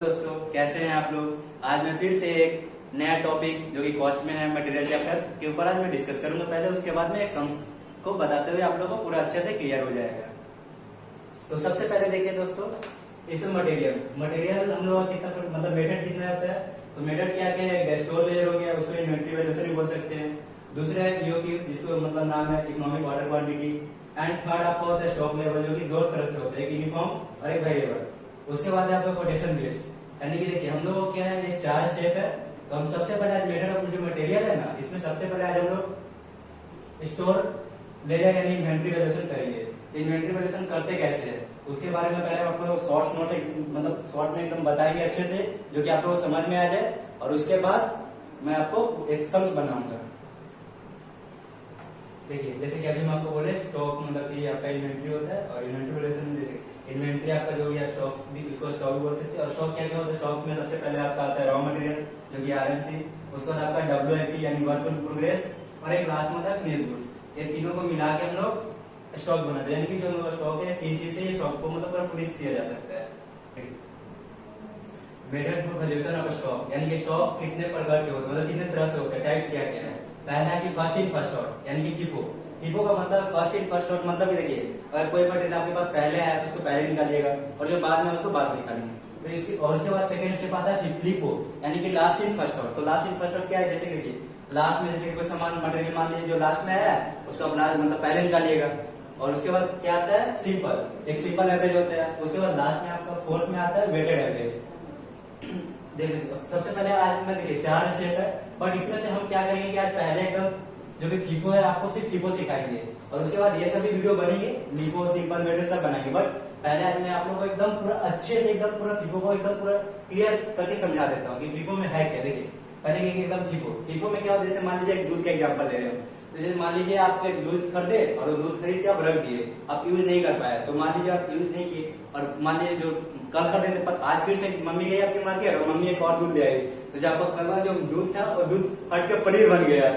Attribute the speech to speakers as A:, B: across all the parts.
A: दोस्तों कैसे हैं आप लोग। आज मैं फिर से एक नया टॉपिक जो कि कॉस्ट में है मटेरियल चैप्टर के ऊपर आज मैं डिस्कस करूंगा। पहले उसके बाद में एक सम्स को बताते हुए आप लोगों को पूरा अच्छे से क्लियर हो जाएगा। तो सबसे पहले देखिए दोस्तों, इस मटेरियल हम लोग कितना मतलब मेथड कितना होता है। तो मेथड क्या क्या है, स्टोर लेयर हो गया, उसको इन्वेंटरी वैल्यूएशन भी बोल सकते हैं। दूसरा है ईओक्यू जिसको मतलब नाम है economic order quantity. And third आपका होता है स्टॉक लेवल जो कि दो तरह से होता है, एक यूनिफॉर्म और एक वेरिएबल। उसके बाद आपका कोटेशन बेस्ड, यानी कि देखिए हम लोग क्या है, ये 4 स्टेप है। तो हम सबसे पहले आज मेथड ऑफ जो मटेरियल है ना, इसमें सबसे पहले आज हम लोग स्टोर लेयर यानी इन्वेंटरी वैल्यूएशन करेंगे। इन्वेंटरी वैल्यूएशन करते कैसे है उसके बारे में पहले आपको शॉर्ट नोट मतलब शॉर्ट में एकदम बताएंगे अच्छे से, जो कि आप लोग समझ में आ जाए। और उसके बाद मैं आपको एक सम्स बनाऊंगा। देखिए जैसे कि अभी हम आपको बोले स्टॉक मतलब कि आपका इन्वेंटरी होता है, और इन्वेंटरी वैल्यूएशन जैसे इन्वेंटरी आपका जो गया स्टॉक भी, उसको स्टॉक भी बोल सकते हैं। और स्टॉक क्या क्या होता है, स्टॉक में सबसे पहले आपका आता है रॉ मटेरियल जो कि आरएमसी, उसके बाद आपका डब्ल्यूआईपी यानी वर्क इन प्रोग्रेस, और एक लास्ट में होता है फिनिश गुड्स। ये तीनों को मिला के हम लोग स्टॉक बनाते हैं, यानी कि जो स्टॉक है 3 चीज से स्टॉक को मतलब पूरा फिनिश किया जा सकता है। Method for valuation of stock, यानी कि स्टॉक कितने प्रकार के होते हैं, मतलब कितने तरह से होते हैं, टाइप्स क्या क्या है। पहला है कि फर्स्ट इन फर्स्ट आउट, यानी कि FIFO। FIFO का मतलब फर्स्ट इन फर्स्ट आउट मतलब देखिए अगर कोई मटेरियल आपके पास पहले आया तो उसको पहले निकालिएगा, और जो बाद में उसको बाद में निकालेंगे। तो इसकी और उसके बाद सेकंड स्टेप आता है FIFO, यानी कि लास्ट इन फर्स्ट आउट। तो लास्ट इन फर्स्ट आउट क्या है, जैसे देखिए लास्ट में जैसे कोई सामान मटेरियल मान लीजिए जो लास्ट में आया उसको आप मतलब पहले निकालिएगा। और उसके बाद क्या आता है सिंपल, एक सिंपल एवरेज होता है। उसके बाद लास्ट में आपका फोर्थ में आता है वेटेड एवरेज। देखिए सबसे पहले आज में देखिए 4 स्टेप है, बट इसमें से हम क्या करेंगे कि आज पहले एकदम जो भी FIFO है आपको सिर्फ FIFO सिखाएंगे, और उसके बाद ये सभी वीडियो बनेंगे LIFO सिंपल वेटेड सब बनाएंगे। बट पहले आज मैं आप लोगों को एकदम पूरा अच्छे से एकदम पूरा FIFO को एकदम पूरा क्लियर करके समझा देता हूँ कि FIFO में है क्या। देखिए पहले एकदम FIFO में क्या होता है, जैसे मान लीजिए एक दूध का एग्जाम्पल ले रहे हो। जैसे मान लीजिए आप एक दूध खरीदे और दूध खरीद के आप रख दिए, आप यूज नहीं कर पाए। तो मान लीजिए आप यूज नहीं किए, और मान लीजिए जो कल खरीदे थे पर आज फिर से मम्मी गई आपकी मार्केट और मम्मी एक और दूध ले आई, तो जब आपका कल जो दूध था वो दूध फट के पनीर बन गया।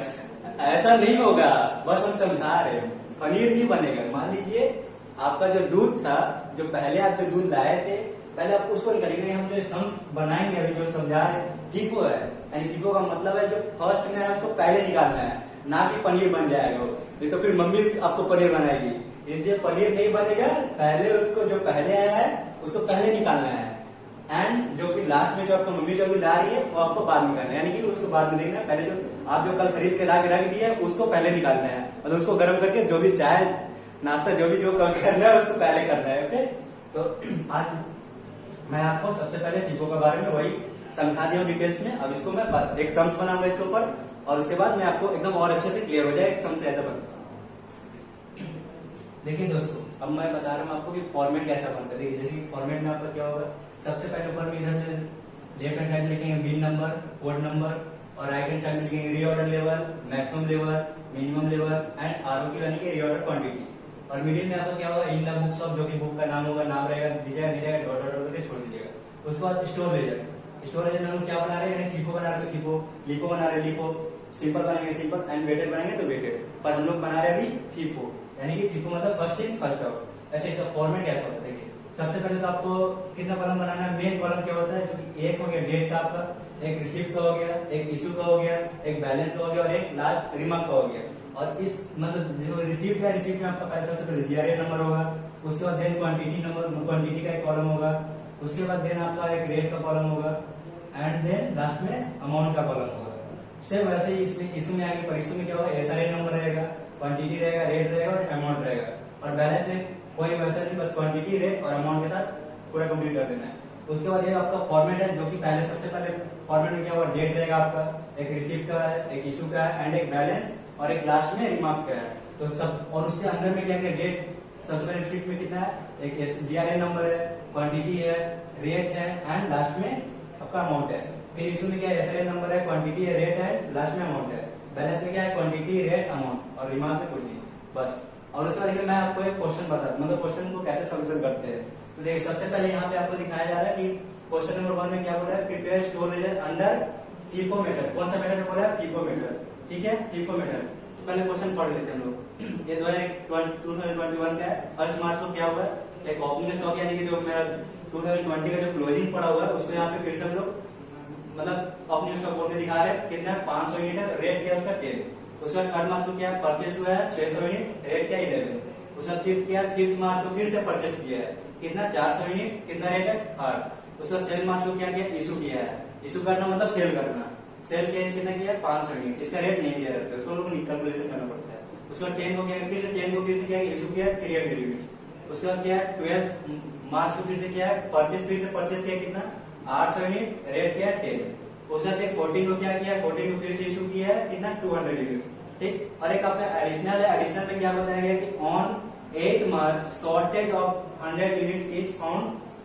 A: ऐसा नहीं होगा, बस हम समझा रहे हैं, पनीर नहीं बनेगा। मान लीजिए आपका जो दूध था, जो पहले आप जो दूध लाए थे, पहले आप उसको निकालेंगे। हम जो सम्स बनाएंगे अभी जो समझा रहे FIFO है, यानी FIFO का मतलब है जो फर्स्ट में है उसको पहले निकालना है, ना कि पनीर बन जाएगा वो, नहीं तो फिर मम्मी आपको पनीर बनाएगी। इसलिए पनीर नहीं बनेगा, पहले उसको जो पहले आया है उसको पहले निकालना है। एंड जो कि लास्ट में जो आपको मम्मी जो भी ला रही है वो आपको बाद में करना है, यानी कि उसको बाद में देखना है। पहले जो आप जो कल खरीद के ला के रख दिया है उसको पहले निकालना है, मतलब उसको गर्म करके जो भी चाय नाश्ता जो भी जो करना है उसको पहले करना है। ओके, तो आज मैं आपको सबसे पहले FIFO के बारे में वही समझा दिया डिटेल्स में। अब इसको मैं एक सम्स बनाऊंगा इसके ऊपर, और उसके बाद मैं आपको एकदम और अच्छे से क्लियर हो जाए एक सम्स ऐसा बनता। देखिए दोस्तों अब मैं बता रहा हूँ आपको कि फॉर्मेट कैसा बनता है। देखिए जैसे कि फॉर्मेट में आपका क्या होगा, सबसे पहले ऊपर में इधर से लेफ्ट हैंड साइड में लिखेंगे बिल नंबर, कोड नंबर, और राइट हैंड साइड में लिखेंगे reorder level, maximum level, minimum level and ROQ यानी कि रीऑर्डर क्वांटिटी। और मिडिल में आपका क्या होगा, इन द बुक्स ऑफ, जो कि बुक का नाम होगा, नाम रहेगा, दीजिएगा नहीं रहेगा डॉट डॉट करके छोड़ दीजिएगा। उसके बाद स्टोर लेजर, स्टोर लेजर में हम क्या बना रहे हैं, FIFO बना रहे हैं तो FIFO, LIFO बना रहे हैं LIFO, सिंपल बनाएंगे सिंपल, एंड वेटेड बनाएंगे तो वेटेड। पर हम लोग बना रहे हैं अभी FIFO, यानी कि FIFO मतलब फर्स्ट इन फर्स्ट आउट। ऐसे इसका फॉर्मेट कैसा होता है, देखिए सबसे पहले तो आपको कितना कॉलम बनाना है। मेन कॉलम क्या होता है, जो कि एक हो गया डेट का आपका, एक रिसिप्ट का हो गया, एक इशू का हो गया, एक बैलेंस का हो गया, और एक लास्ट रिमार्क का हो गया। और इस मतलब जो रिसिप्ट है, रिसिप्ट में आपका पहले सबसे पहले GRA नंबर होगा, उसके बाद देन क्वांटिटी नंबर, क्वांटिटी का एक कॉलम होगा, उसके बाद देन आपका एक रेट का कॉलम होगा, एंड देन लास्ट में अमाउंट का कॉलम होगा। सेम वैसे ही इसमें इशू में आएंगे, पर इशू में क्या होगा, SRA नंबर रहेगा, क्वांटिटी रहेगा, रेट रहेगा और अमाउंट रहेगा। और बैलेंस में कोई वैसा नहीं, बस क्वांटिटी, रेट और अमाउंट के साथ पूरा कंप्लीट कर देना है। उसके बाद ये आपका फॉर्मेट है, जो कि पहले सबसे पहले फॉर्मेट में क्या होगा, डेट रहेगा आपका, एक रिसिप्ट का है, एक इशू का है, एंड एक बैलेंस, और एक लास्ट में रिमार्क का है। तो सब, और उसके अंदर में क्या क्या डेट, सबसे पहले रिसिप्ट में कितना है, एक GRA नंबर है, क्वांटिटी है, रेट है, एंड लास्ट में आपका अमाउंट है। फिर इशू में क्या है, SRA नंबर है, क्वांटिटी है, रेट है, लास्ट में अमाउंट है। बैलेंस में क्या है, क्वांटिटी, रेट, अमाउंट, और रिमार्क में कुछ नहीं, बस। और उसके बाद मैं आपको एक क्वेश्चन बता, मतलब क्वेश्चन को कैसे सोल्यूशन करते हैं। तो देखिए सबसे पहले यहाँ पे आपको दिखाया जा रहा है कि क्वेश्चन नंबर 1 में क्या बोला है, prepare store laser under FIFO method. कौन सा मेथड बोला है, FIFO मेथड, ठीक है, FIFO मेथड। तो पहले क्वेश्चन पढ़ लेते हैं हम लोग। ये 2021 का है। 1 मार्च को क्या हुआ है, एक ओपनिंग स्टॉक यानी कि जो मेरा 2020 का जो क्लोजिंग पड़ा हुआ है उसको यहाँ पे फिर से हम लोग मतलब अपनी स्टॉक बोल के दिखा रहे हैं कितना 500 यूनिट है, रेट क्या है उसका 10। उसके बाद थर्ड मार्च को क्या परचेस हुआ है 600 यूनिट, रेट क्या 11। उसके बाद फिफ्थ मार्च को फिर से परचेस किया है कितना 400 यूनिट, कितना रेट है 8। उसके बाद 7 मार्च को क्या किया इशू किया है, इशू करना मतलब सेल करना, सेल कितना किया 500 यूनिट, इसका रेट नहीं दिया रहता है, उसको लोग कैलकुलेशन करना पड़ता है। उसके बाद 10 को क्या फिर से 10 को फिर से क्या इशू किया 300 यूनिट। उसके बाद क्या है 12 मार्च को फिर से क्या है परचेस, फिर से परचेस किया कितना 800 यूनिट, रेट क्या है 10। उसके बाद 14 को क्या किया 14 को फिर से इशू किया है कितना 200 यूनिट, ठीक। और एक आपका एडिशनल है, एडिशनल में क्या बताया गया कि on 8 March shortage of 100 unit is found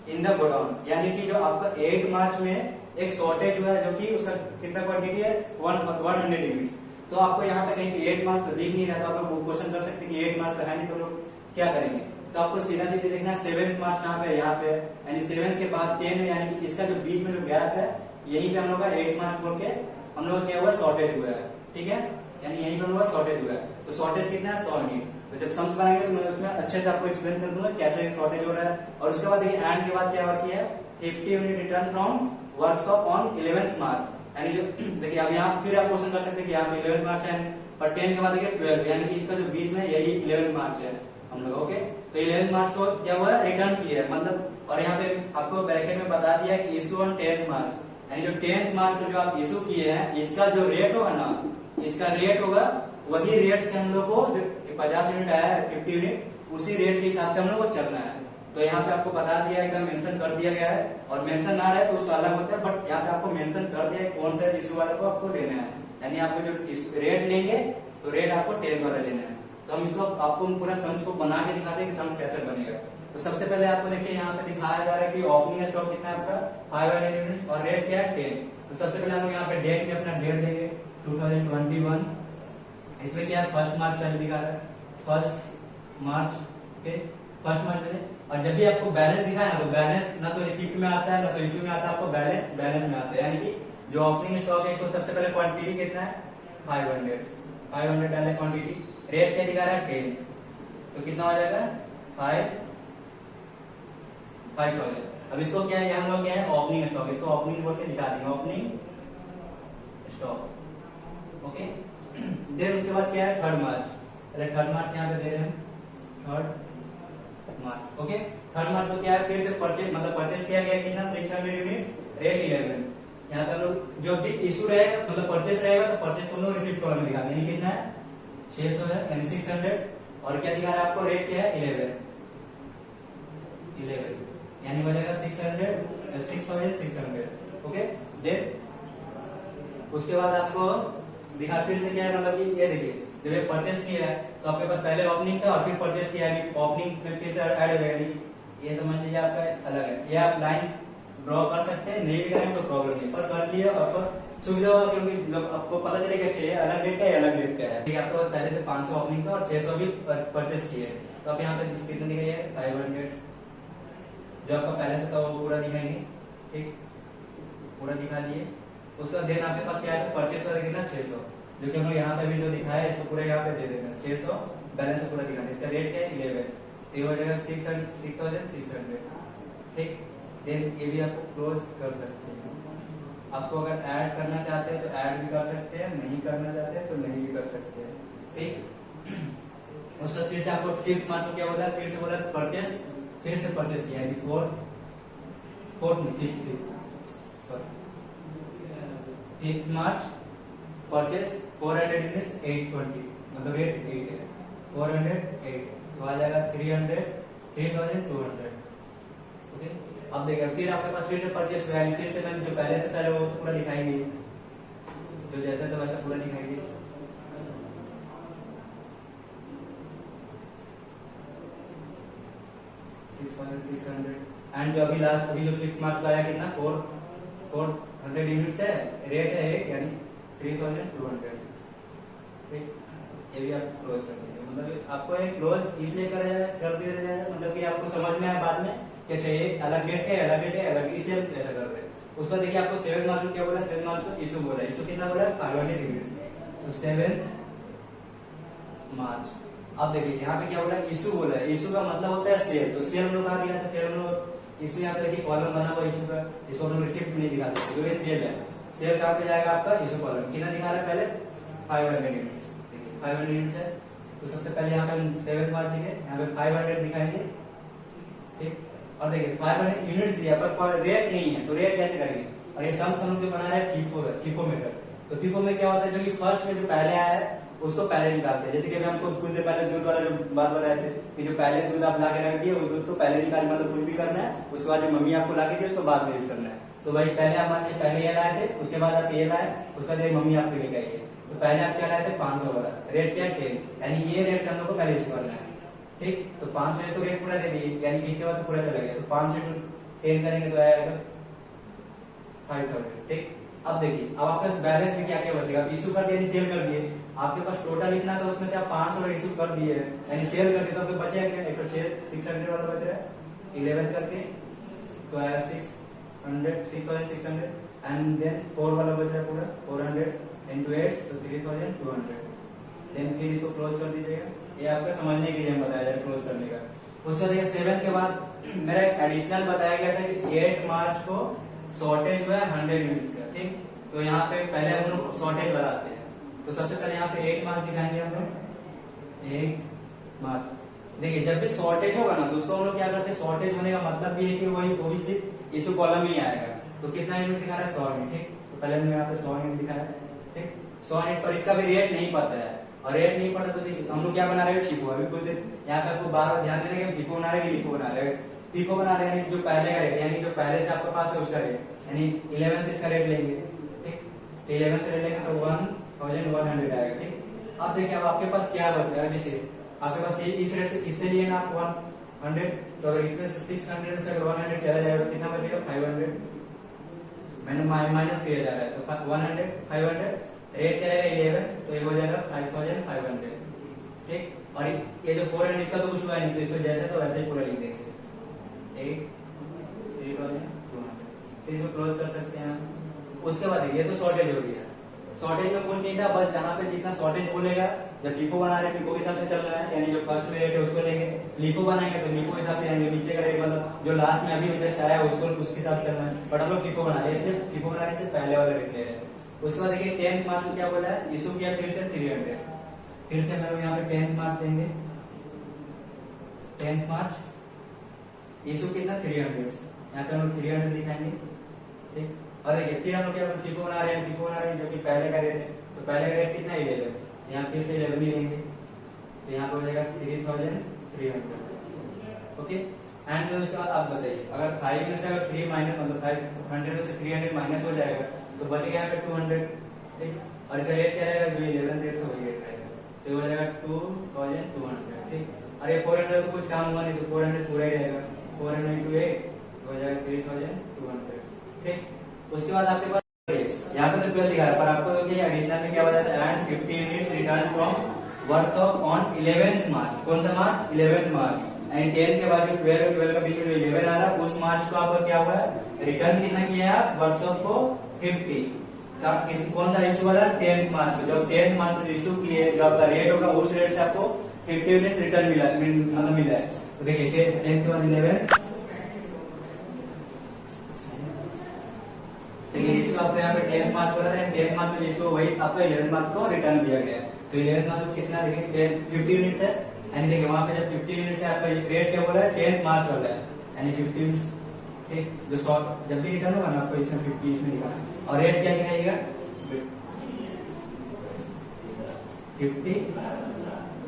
A: in the godown, यानी कि जो आपका 8 मार्च में एक शॉर्टेज हुआ है जो कि उसका कितना क्वांटिटी है 100 यूनिट। तो आपको यहाँ पे कहीं 8 मार्च तो दिख नहीं रहा, तो आप लोग क्वेश्चन कर सकते हैं कि 8 मार्च तो है नहीं, तो लोग क्या करेंगे, तो आपको सीधा सीधे देखना 7 मार्च कहाँ पे यहाँ पे, यानी 7 के बाद 10 है, यानी कि इसका जो बीच में जो गैप है यहीं पे हम लोग का 8 मार्च बोल के हम लोग क्या हुआ शॉर्टेज हुआ है, ठीक है, यानी यहीं पे हम लोग शॉर्टेज हुआ है। तो शॉर्टेज कितना है 100 यूनिट। तो जब सम्स बनाएंगे तो मैं उसमें अच्छे से आपको एक्सप्लेन कर दूंगा कैसे शॉर्टेज हो रहा है। और उसके बाद देखिए एंड के बाद क्या किया है 50 unit return from workshop on 11th मार्च, यानी जो देखिए अब यहाँ फिर आप क्वेश्चन कर सकते हैं कि यहाँ पे 11 मार्च है, पर 10 के बाद देखिए 12, यानी कि इसका जो बीच में यही 11 मार्च है हम लोग, ओके। तो 11 मार्च को क्या हुआ है रिटर्न किया है मतलब, और यहाँ पे आपको ब्रैकेट में बता दिया कि इशू ऑन 10th मार्च, यानी जो 10th मार्च को जो आप इशू किए हैं इसका जो रेट होगा ना, इसका रेट होगा वही रेट से हम लोग को जो 50 यूनिट आया है 50 यूनिट उसी रेट के हिसाब से हम लोग को चलना है। तो यहाँ पे आपको बता दिया है, मेंशन कर दिया गया है, और मेंशन ना रहे तो उसका अलग होता है, बट यहाँ पे आपको मेंशन कर दिया है कौन सा इशू वाले को आपको लेना है, यानी आपको जो रेट लेंगे तो रेट आपको 10 वाला लेना है। तो हम इसको आपको पूरा सम्स को बना के दिखाते हैं कि सम्स कैसे बनेगा। तो सबसे पहले आपको देखिए यहाँ पे दिखाया जा रहा है कि ओपनिंग स्टॉक कितना है आपका 500 यूनिट्स और रेट क्या है 10। तो सबसे पहले हम लोग यहाँ पे डेट में अपना डेट देंगे 2021, इसमें क्या है 1 मार्च पहले दिखा रहा है 1 मार्च, ओके 1 मार्च में। और जब भी आपको बैलेंस दिखाए ना तो बैलेंस ना तो रिसीप्ट में आता है ना तो इश्यू में आता है, आपको बैलेंस में आता है, यानी कि जो ओपनिंग स्टॉक है इसको सबसे पहले क्वांटिटी कितना है 500 डाले क्वांटिटी, रेट क्या दिखा रहा है 10, तो कितना हो जाएगा 5000। अब इसको क्या है हम लोग क्या है ओपनिंग स्टॉक, इसको ओपनिंग बोल के दिखा देंगे ओपनिंग स्टॉक, ओके। देन उसके बाद क्या है 3rd मार्च, पहले 3rd मार्च यहाँ पे दे रहे हैं 3rd मार्च, ओके। 3rd मार्च को क्या है फिर से परचेज मतलब परचेज किया गया कितना 600 यूनिट, रेट 11। यहाँ पे हम लोग जो भी इशू रहेगा मतलब परचेज रहेगा तो परचेज को हम लोग रिसिप्ट कॉलम में दिखा देंगे, कितना है 600 है यानी 600, और क्या दिखा रहा है आपको रेट क्या है 11, यानी हो जाएगा 6600, ओके। देन उसके बाद आपको दिखा फिर से क्या है मतलब कि ये देखिए जब ये परचेस किया है तो आपके पास पहले ओपनिंग था और फिर परचेस किया है, ओपनिंग में फिर से ऐड हो जाएगा, ये समझ लीजिए आपका अलग है। ये आप लाइन ड्रॉ कर सकते हैं, नहीं करेंगे तो प्रॉब्लम नहीं, पर कर लिए आपको सुविधा होगा क्योंकि जब आपको पता चलेगा चाहिए अलग रेट का है अलग रेट का है। ठीक है, आपके पास पहले से 500 ओपनिंग था और 600 भी परचेस किए, तो आप यहाँ पे कितने दिखाइए 500, जो आपका पहले से था वो पूरा दिखाएंगे, ठीक पूरा दिखा दिए। उसका देन आपके पास क्या है परचेस वाला कितना 600, जो कि हम लोग यहाँ पे भी जो दिखाया है इसको पूरा यहाँ पे दे देना 600, बैलेंस पूरा दिखाना, इसका रेट क्या है 11, तो ये हो जाएगा 6600, ठीक। देन ये भी आपको क्लोज कर सकते हैं। आपको अगर ऐड करना चाहते हैं तो ऐड भी कर सकते हैं, नहीं करना चाहते हैं तो नहीं भी कर सकते हैं, ठीक। उसका फिर से आपको 5th मार्च को क्या बोला, फिर से बोला परचेस, फिर से परचेस किया है 5th मार्च परचेस 400 यूनिट्स 820, मतलब रेट 8 है 408, तो आ जाएगा 3200, ओके। अब देखिए फिर आपके पास फिर से परचेस हुआ है, फिर से मैंने जो पहले से पहले वो पूरा दिखाएंगे, जो जैसा था वैसा पूरा दिखाएंगे। एंड जो अभी लास्ट अभी जो 5th मार्च का आया कितना 400 यूनिट्स है, रेट है 8 यानी 3200, ठीक। ये भी आप क्लोज कर दीजिए, मतलब आपको एक क्लोज इसलिए कर दिया जाए मतलब कि आपको समझ में आए बाद में क्या चाहिए अलग डेट है अलग डेट है अलग, इसलिए हम ऐसा कर रहे हैं। उसका देखिए आपको 7 मार्च को क्या बोला, 7 मार्च को इशू बोला, इशू कितना बोला 500 यूनिट्स, तो 7 मार्च। अब देखिए यहाँ पे क्या बोला इशू बोला, इशू का मतलब होता है सेल, तो सेल हम लोग कहा दिया था, सेल हम लोग इशू यहाँ पे देखिए कॉलम बना हुआ इशू का, इसको हम लोग रिसिप्ट नहीं दिखा सकते क्योंकि सेल है। सेल कहाँ पे जाएगा आपका इशू कॉलम, कितना दिखा रहा है पहले 500 यूनिट, देखिए 500 यूनिट है। तो सबसे पहले यहाँ पे 7 मार्च दिखे, यहाँ पे 500 दिखाएंगे, ठीक। और देखिए 500 यूनिट दिया पर रेट नहीं है, तो रेट कैसे करेंगे, और ये सम जो बना रहा है फीफो मेथड। तो फीफो में क्या होता है, जो कि फर्स्ट में जो पहले आया है उसको पहले निकालते हैं। जैसे कि अभी हमको कुछ देर पहले दूध वाला जो बात बताए थे कि जो पहले दूध आप ला के रख दिए उस दूध को पहले निकाल, मतलब कुछ भी करना है, उसके बाद जो मम्मी आपको ला के दी उसको बाद में यूज करना है। तो भाई पहले आप मान लीजिए पहले ये लाए थे, उसके बाद आप ये लाए, उसके बाद मम्मी आपको लेके आई है। तो पहले आप क्या लाए थे 500 वाला, रेट क्या है 10, यानी ये रेट से हम लोग को पहले यूज करना है, ठीक। तो 500 तो रेट पूरा दे दिए, यानी कि इसके बाद तो पूरा चला गया। तो 500 × 10 करेंगे तो आएगा 5000, ठीक। अब देखिए अब आपके पास बैलेंस में क्या क्या बचेगा, इशू कर दिए सेल कर दिए, आपके पास टोटल इतना था उसमें से आप 500 इशू कर दिए यानी सेल कर दिए, तो आपको बचेगा क्या, एक तो 600 वाला बच रहा है 11 करके, तो आया 6600 एंड देन 4 वाला बच रहा है पूरा 400 × 8 तो 3200, देन फिर इसको क्लोज कर दीजिएगा। ये आपका समझने के लिए हम बताया जाए क्लोज करने का। उसके बाद 7 के बाद मेरा एडिशनल बताया गया था कि 8 मार्च को शॉर्टेज हुआ 100 यूनिट्स का, ठीक। तो यहाँ पे पहले हम लोग शॉर्टेज बनाते हैं, तो सबसे पहले यहाँ पे 8 मार्च दिखाएंगे हम लोग 8 मार्च। देखिए जब भी शॉर्टेज होगा ना तो उसको हम लोग क्या करते हैं, शॉर्टेज होने का मतलब भी है कि वो भी सिर्फ इशू कॉलम ही आएगा। तो कितना यूनिट दिखा रहा है 100 यूनिट, ठीक। तो पहले हमने यहाँ पे 100 यूनिट दिखाया, ठीक 100 यूनिट, पर इसका भी रेट नहीं पता है, और रेट नहीं पता तो हम लोग क्या बना रहे हैं फीफो। अभी कुछ यहाँ पे आपको बार बार ध्यान देने का फीफो बना रहे हैं, लिफो बना रहे हैं। फीफो बना रहे हैं जो पहले का रेट, यानी जो पहले से आपके पास है उसका रेट, यानी 11 से इसका रेट लेंगे, ठीक। 11 से रेट लेंगे तो 1100 आएगा, ठीक। अब देखिए अब आपके पास क्या बचा है, जैसे आपके पास ये इस रेट से इससे लिए ना आप 100, तो अगर इसमें से 600 से अगर 100 चला जाएगा तो कितना बचेगा 500, मैंने माइनस किया जा रहा है तो 100 500, रेट क्या रहेगा 11, तो ये हो जाएगा 5500, ठीक। और ये जो 400 इसका तो कुछ हुआ नहीं, तो इसको जैसे तो वैसे ही पूरा लिख देंगे 3200, फिर इसको क्लोज कर सकते हैं। उसके बाद ये तो शॉर्टेज हो गया, शॉर्टेज में कुछ नहीं था, बस जहाँ पे जितना शॉर्टेज बोलेगा, जब लिफो बना रहे हैं लिफो के हिसाब से चल रहा है, यानी जो फर्स्ट में रेट है उसको लेंगे, लिफो बनाएंगे तो लिफो के हिसाब से, यानी नीचे का रेट मतलब जो लास्ट में अभी जस्ट आया उसको उसके हिसाब से चलना है। बट हम लोग लिफो बना रहे हैं, इसलिए लिफो बनाने से पहले वाला रेट ले रहे हैं। उसके बाद देखिए 10 मार्च को क्या बोला है, इशू किया फिर से 300, फिर से हम लोग यहाँ पे 10 मार्च देंगे, 10 मार्च इशू कितना 300, यहाँ पे हम लोग 300 दिखाएंगे, ठीक। और देखिए फिर हम लोग क्या फीफो बना रहे हैं जो कि पहले का रेट है, तो पहले का रेट कितना 11, यहाँ फिर से 11 ही लेंगे, तो यहाँ पे हो जाएगा 3300, ओके। एंड फिर उसके बाद आप बताइए अगर 5 में से अगर 3 माइनस मतलब 500 में से 300 माइनस हो जाएगा तो बचेगा यहाँ पे 200, ठीक। और इसका रेट क्या रहेगा, जो 11 रेट था वही रेट रहेगा, तो हो जाएगा 2200, ठीक। और ये 400 तो कुछ काम हुआ नहीं, तो 400 पूरा ही रहेगा, 400 × 8 तो हो जाएगा 3200, ठीक। उसके बाद आपके पास यहाँ पे तो 12 दिखा रहा है, पर आपको एडिशनल में क्या बताया था, and 50 units return from worth of on 11 मार्च, कौन सा मार्च 11 मार्च, एंड 10 के बाद जो 12 और 12 का बीच में जो 11 आ रहा है उस मार्च को आपका क्या हुआ है, रिटर्न कितना किया है आप, वर्थ ऑफ को 50 का, कौन सा इशू वाला 10 मार्च को, जब 10 मार्च को इशू किए जो आपका रेट होगा उस रेट से आपको 50 यूनिट रिटर्न मिला है। तो देखिए 10 के बाद 11, इसको आपको यहाँ पे 10 मार्च को रहता है, 10 मार्च में इसको वही आपको 11 मार्च को रिटर्न दिया गया है। तो 11 मार्च को कितना देखिए 50 यूनिट है, यानी देखिए वहां पे जब 50 यूनिट से आपका रेट क्या बोला है 10 मार्च वाला है, यानी 50, ठीक। जो शॉर्ट जब भी रिटर्न होगा ना आपको इसमें 50 इसमें दिखाना, और रेट क्या दिखाइएगा 50,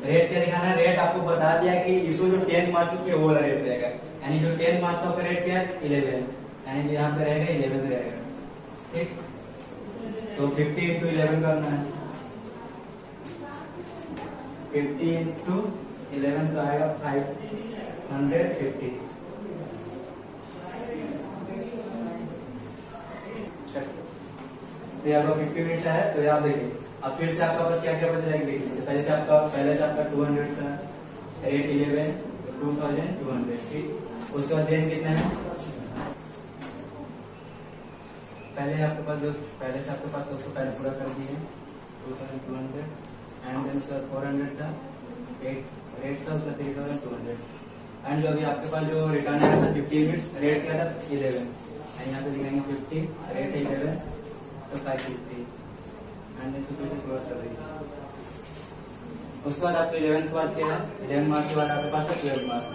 A: रेट क्या दिखाना है, रेट आपको बता दिया कि इसको जो 10 मार्च के वो वाला रेट रहेगा, यानी जो 10 मार्च का रेट क्या है 11, यानी जो यहाँ पे रहेगा 11 रहेगा, ठीक। तो 50 × 11 करना है, 50 × 11 तो आएगा 550, तो यहाँ पर 50 मिनट है, तो यहाँ देखिए अब फिर से आपका पास क्या क्या बच जाएगा, देखिए पहले से आपका 200 था, रेट 11 तो 2200, ठीक। उसके बाद देन कितना है, पहले आपके पास जो पहले से आपके पास उसको पहले पूरा कर दिए 2200, एंड देन उसका 400 था, रेट था उसका 3200, एंड जो अभी आपके पास जो रिटर्न आया था 50 यूनिट्स, रेट क्या था 11, एंड यहाँ पे दिखाएंगे 50, रेट 11 तो 550 एंड इसको फिर से क्लोज कर देंगे। उसके बाद आपके 11 के बाद क्या है, 11 मार्च के बाद आपके पास है 12 मार्च।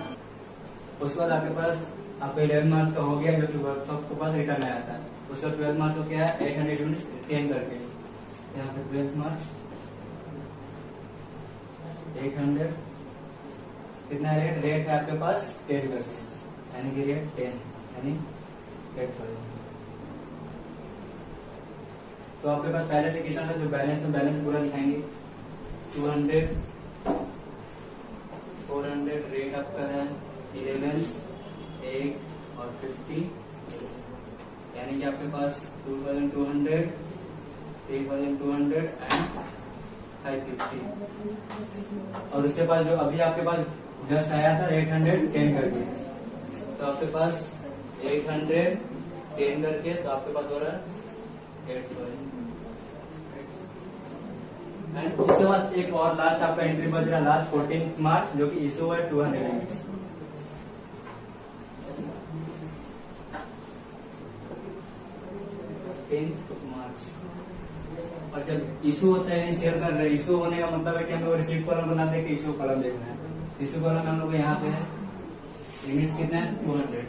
A: उसके बाद आपके पास आपका 11 मार्च का हो गया जो कि वर्कशॉप के पास रिटर्न आया था। उसके बाद 12 मार्च को क्या है 800 यूनिट्स टेन करके यहाँ पे 12 मार्च 800 कितना रेट, रेट है आपके पास 10 करके, यानी कि रेट 10 यानी 8,000। तो आपके पास पहले से कितना था जो बैलेंस में, बैलेंस पूरा दिखाएंगे 200 400, रेट आपका है 11 8 और 50, यानी कि आपके पास 2200 3200 एंड 550। और उसके पास जो अभी आपके पास जस्ट आया था 810 करके, तो आपके पास 810 करके तो आपके पास हो रहा है 8,000। एंड उसके बाद एक और लास्ट आपका एंट्री बच रहा है लास्ट 14 मार्च जो कि इशू है 200 यूनिट्स। मार्च, और जब इशू होता है यानी सेल कर रहे हैं, इशू होने का मतलब है कि हम लोग रिसीव कॉलम बना दे के इशू कॉलम देखना है। इशू कॉलम हम लोग यहाँ पे है, यूनिट्स कितना है 200,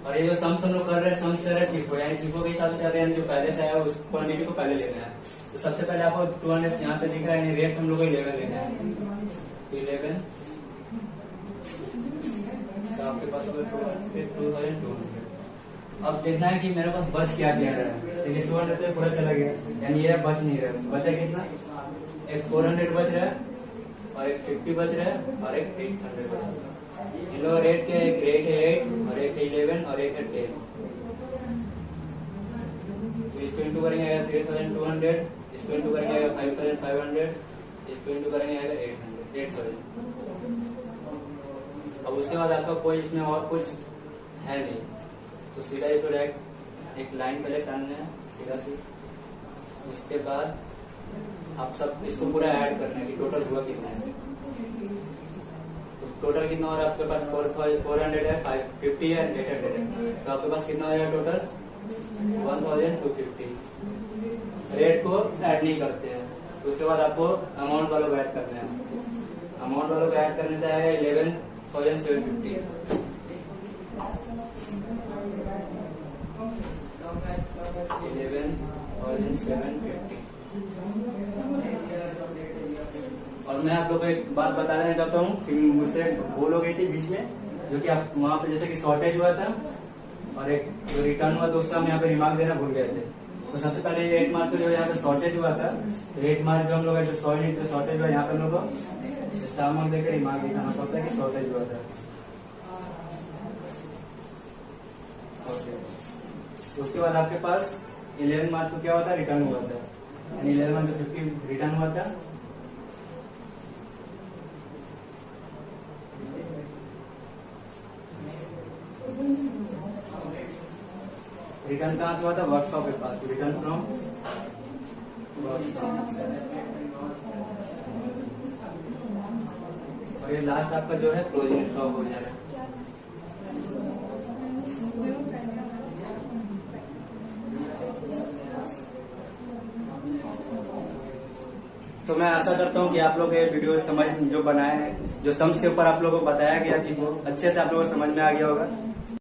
A: और ये जो सम्स हम लोग कर रहे हैं सम्स कर रहे हैं FIFO, यानी FIFO के हिसाब से चल रहे हैं, जो पहले से आया उस क्वांटिटी को पहले लेना है। तो सबसे पहले आपको 200 यहाँ पे दिख रहा है, रेट हम लोग को 11 लेना है, 11 तो आपके पास 2200। अब देखना है कि मेरे पास बच क्या क्या रहा है, देखिए 200 तो पूरा चला गया, यानी ये बच नहीं रहा, बचा कितना, एक 400 बच रहा है और एक 50 बच रहा है और एक 800 बच रहा है। इन लोगों रेट के एक रेट है 8 और एक है 11 और एक है 10, तो इसको इंटू करेंगे 3200, इसको इंटू करेंगे 5500, इसको इंटू करेंगे 800। अब उसके बाद आपका कोई इसमें और कुछ है नहीं, तो सीधा इसको डायरेक्ट एक लाइन पहले टानना है सीधा से। उसके बाद आप सब इसको पूरा ऐड करना है कि टोटल हुआ कितना है। तो टोटल कितना हो रहा है आपके पास 400 है, 550 है, 800 है, तो आपके पास कितना हो जाएगा टोटल 1250। रेट को ऐड नहीं करते हैं, तो उसके बाद आपको अमाउंट वालों को ऐड करना है। अमाउंट वालों को ऐड करने से आएगा 11,750। 11,750। और मैं आप लोग को एक बात बता देना चाहता हूँ कि मुझसे भूल हो गई थी बीच में, जो कि आप वहाँ पे जैसे कि शॉर्टेज हुआ था और एक जो रिटर्न हुआ तो उसका हम यहाँ पे रिमार्क देना भूल गए थे। तो सबसे पहले 8 मार्च को जो यहाँ पे शॉर्टेज हुआ था, तो 8 मार्च जो हम लोग 100 यूनिट पे शॉर्टेज हुआ, यहाँ पे हम लोग को स्टार मार्क देकर रिमार्क दिखाना पड़ता है कि शॉर्टेज हुआ था। उसके बाद आपके पास 11 मार्च को क्या हुआ था, रिटर्न हुआ था, यानी 11 मार्च को 50 रिटर्न हुआ था। रिटर्न कहाँ से हुआ था, वर्कशॉप के पास, रिटर्न फ्रॉम वर्कशॉप। और ये लास्ट आपका जो है क्लोजिंग स्टॉक हो जाएगा। तो मैं आशा करता हूँ कि आप लोग ये वीडियो समझ जो बनाए, जो सम्स के ऊपर आप लोगों को बताया गया कि वो अच्छे से आप लोगों को समझ में आ गया होगा।